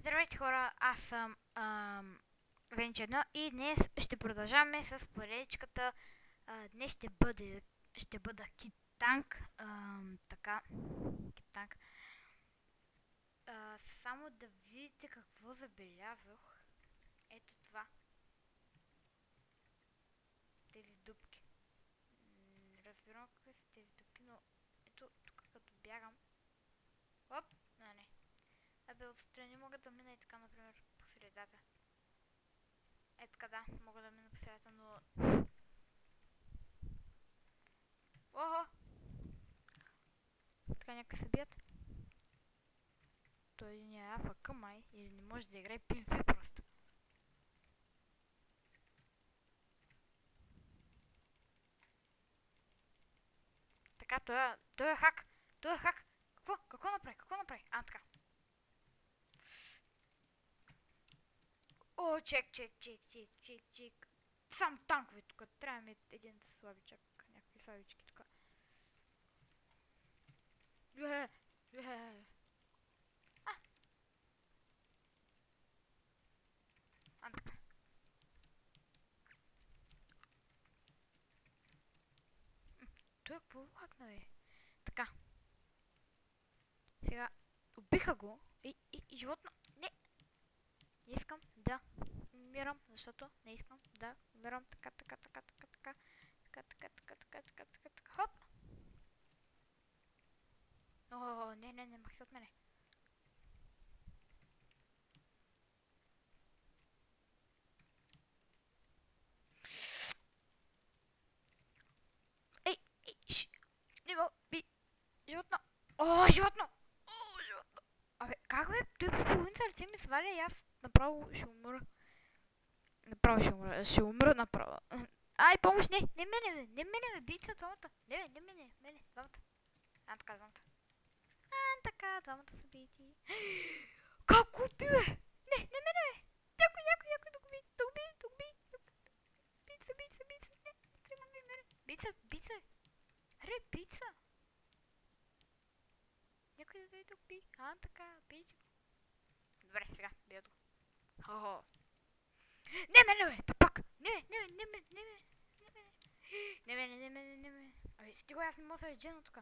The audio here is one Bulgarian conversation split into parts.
Здравейте хора, аз съм Венче 1 и днес ще продължаваме с поредичката. Днес ще бъда Кит-танк. Така, Кит-танк. Само да видите какво забелязах. Ето това. Тези дупки. Не разбирам какви са тези дупки, но ето тук като бягам. Оп, не. Абе, отстрани мога да мина и така, например, по средата. Е така, да, мога да мина по средата, но... Ого! Така някакви се бият. Той не е АФК май, или не може да играе PvP просто. Така, той е хак! Той е хак! Какво направи? Така. О, чек. Сам танкове тук. Трябва ми един слабичък. Някакви слабички тук. Така. Той какво лакна, бе? Така. Сега убиха го и животно. Не искам да умирам, защото не искам да умирам. Така. Хоп! О, не, махи от мене. Ей, не мога, би, животно. О, животно! Абе, как бе? Той по половин сърце ми сваля и аз направо ще умра. Ще умра направо. Ай, помощ, не мене, бийте двамата. Не мене, двамата. Така, двамата са бити. Как го уби, бе? Не мене, бе. Някой да го би. Бица. Не, трябва да би мене. Бица. Аре, бица. Някой да дойде да го би. Така, бийте го. Добре, сега, бият го. Хо-хо. Не мене, бе, тъпак. Не мене. Абе, стига, аз не мога да се реджена тук.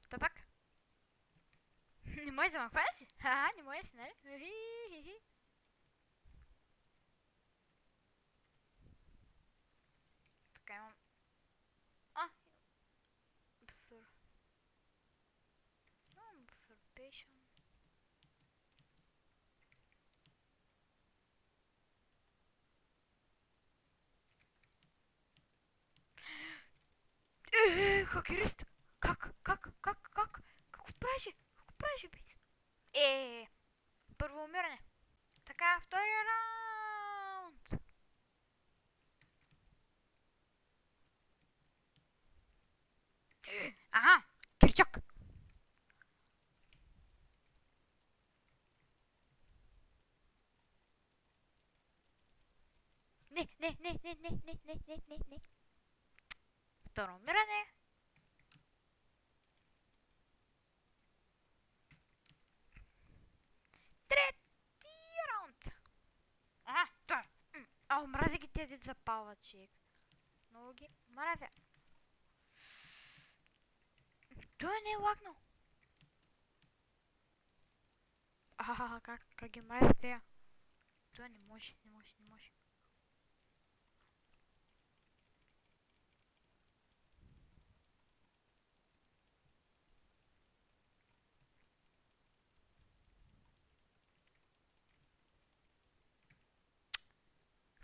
Тъпак. Не можеш да ме хванеш? Не можеш, нали? Така имам... Absorption. Хакерист! Как? Какво правиш, бейс? Първо умиране. Така, втория раунд. Аха, кирчак. Не. Второ умиране. Трети раунд. Мразя ги тези да запалват, човек. Много ги мразя. Той не е лагнал. Как ги мразя тея? Той не може.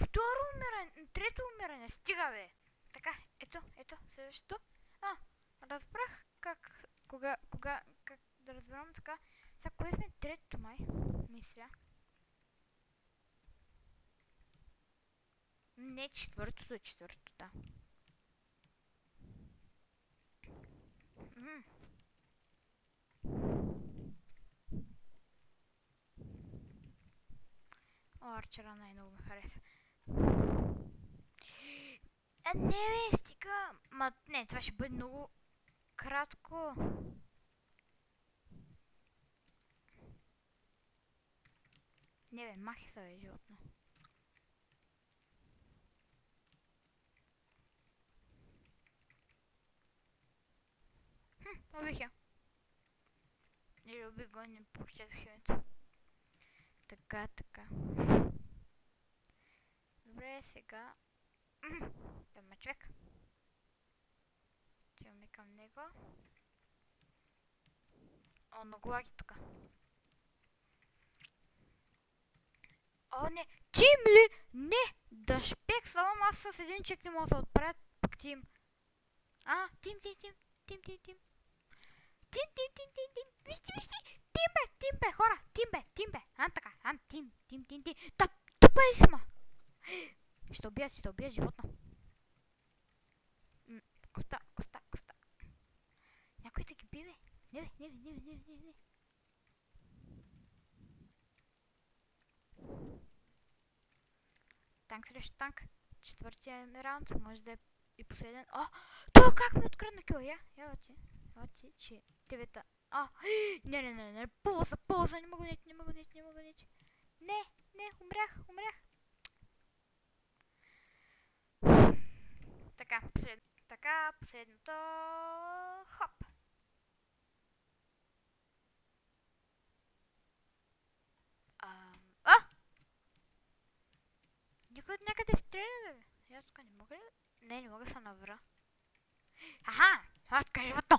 Второ умиране, трето умиране, стига, бе. Така, ето, следващото. Разбрах как как да разберам така. Сега, кое сме третото май? Мисля. Не, четвъртото, да. Арчера най-много ми хареса. Не бе, стига! Ма, не, това ще бъде много кратко. Не бе, махи се бе, животно. Убих я. Или убих го, не прочетох името. Така. Добре, сега... Там е човек. Отиваме към него. О, много лаги тук. О, не! Тим ли? Не! Да шпек, само аз с един човек не мога да се отправят, пък Тим. Тим. Тим. Вижте. Тим бе, хора. Тим бе. Така. Тим. Тупа ли си, ма? Ще убият животно. Коста. Някой да ги бие, бе. Не. Танк срещу танк. Четвъртия ми раунд. Може да е и последен. Това как ми открадна кил? Я ти, че девета. Не. Полза. Не мога нити. Не, умрях. Така, последното. Хоп. Никой от някъде стреля, бе. Аз тук не мога ли? Не мога да се навра. Аз така животно.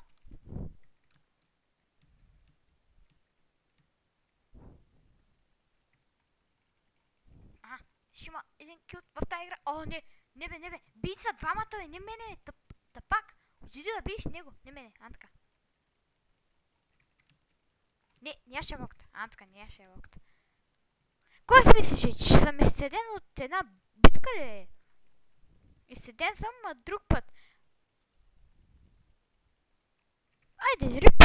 Ще има един кил в тази игра. Не бе. Бийте са двамата, бе. Не мене, тъпак. Отиди да биеш него. Не мене, така. Не, аз ще я локта. Така, не, аз ще я локта. Кой си мислиш, че съм изцеден от една битка ли? Изцеден съм друг път. Айде, рип!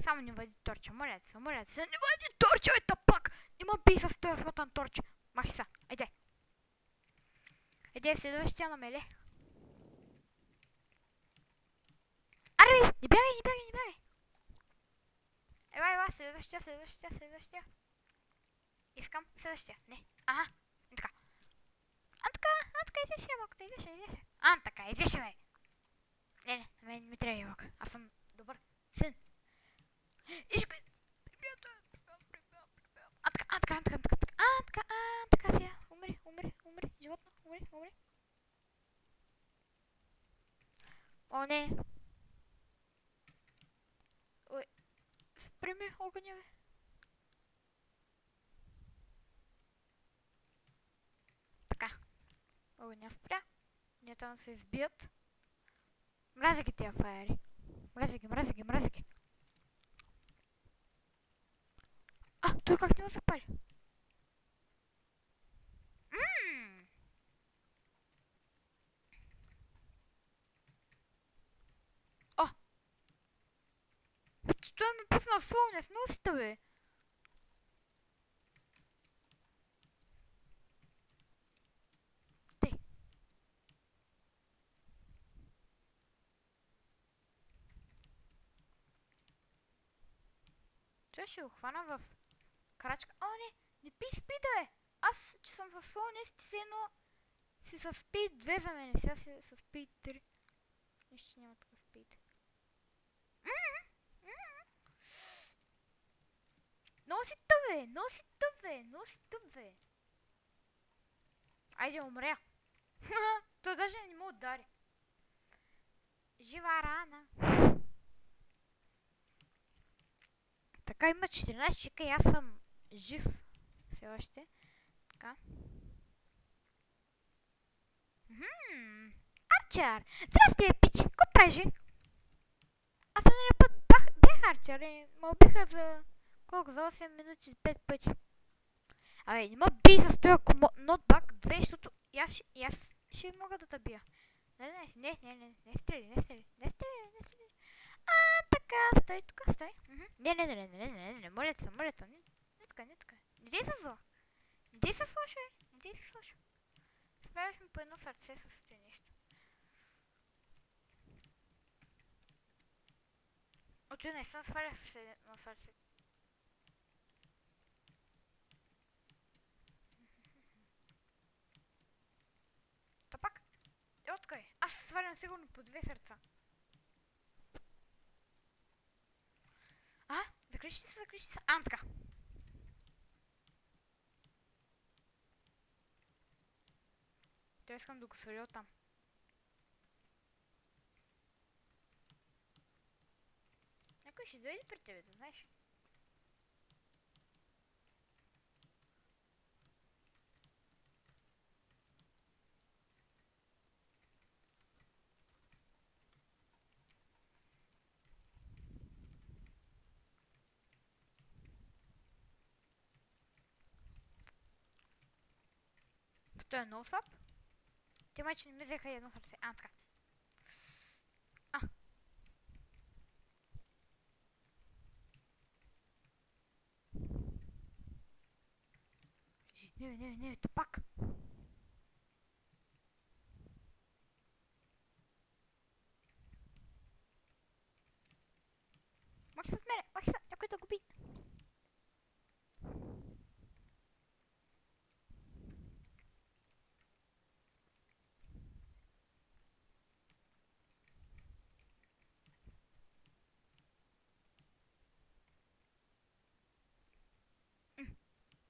Само не вади торча, моля се, не вади торча, бе, тъпак! Нема бий с този смотан торч. Махи са, айде. Айде, следващия намеле. Аре, не бягай! Ева, следващия. Искам следващия, не. Така. Така, изяше. Така, изяше, бе. Не, ми трябва явак. Аз съм добър син. Ишко. Така сега. Умри. Животно, умри. О, не. Ой. Спри ми огъня, бе. Така. Огъня спря. Ние там се избият. Мразя ги тия фаери. Мразя ги. Той как не го запали? Той ми пусна слоуне с носите, бе. Тей. Той ще го хвана в крачка. Не пи спида, бе. Аз, че съм със слоуне, си едно си със спид 2 за мене. Сега си със спид 3. Нищо няма тук спид. Носи тъп, бе. Айде, умря. Той даже не му удари. Жива рана. Така, има 14 човека и аз съм жив. Все още. Така. Арчер! Здрасти, пич! Какво правиш? Аз миналия път бях Арчер и ме убиха за... Колко? За 8 минути 5 пъти. Абе, не ме бий с този нотбак 2, защото и аз ще мога да те бия. Не стреляй, не стреляй. Така, стой, тук стой. Не, моля те, не така. Не дей се зло. Не дей се слуша. Сваляш ми по едно сърце с това нещо. Отве наистина свалях с едно сърце. Та пак. Откъй? Аз свалям сигурно по 2 сърца. Закриши се. Така. Той искам да го сваля оттам. Някой ще дойде при тебе, да знаеш. Той е много слаб. Те майче не ми взеха едно сърце. Така. Не, тъпак. Махи се от мене, някой да го би.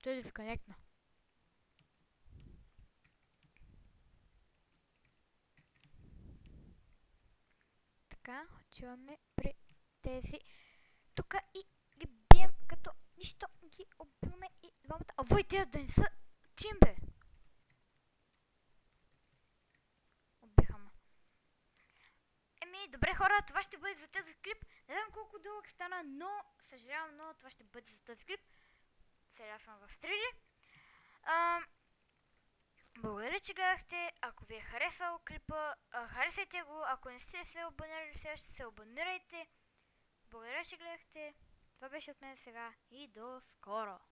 Той дисконектна. Така, отиваме при тези. Тук и ги бием като нищо ги убиваме и двамата. Вой, тия да не са тим, бе. Убиха ме. Добре хора, това ще бъде за този клип. Не знам колко дълъг стана, но съжалявам, но това ще бъде за този клип. Сега съм в стрили. Благодаря, че гледахте. Ако ви е харесал клипа, харесайте го. Ако не сте се абонирали, сега ще се абонирайте. Благодаря, че гледахте. Това беше от мен сега и до скоро.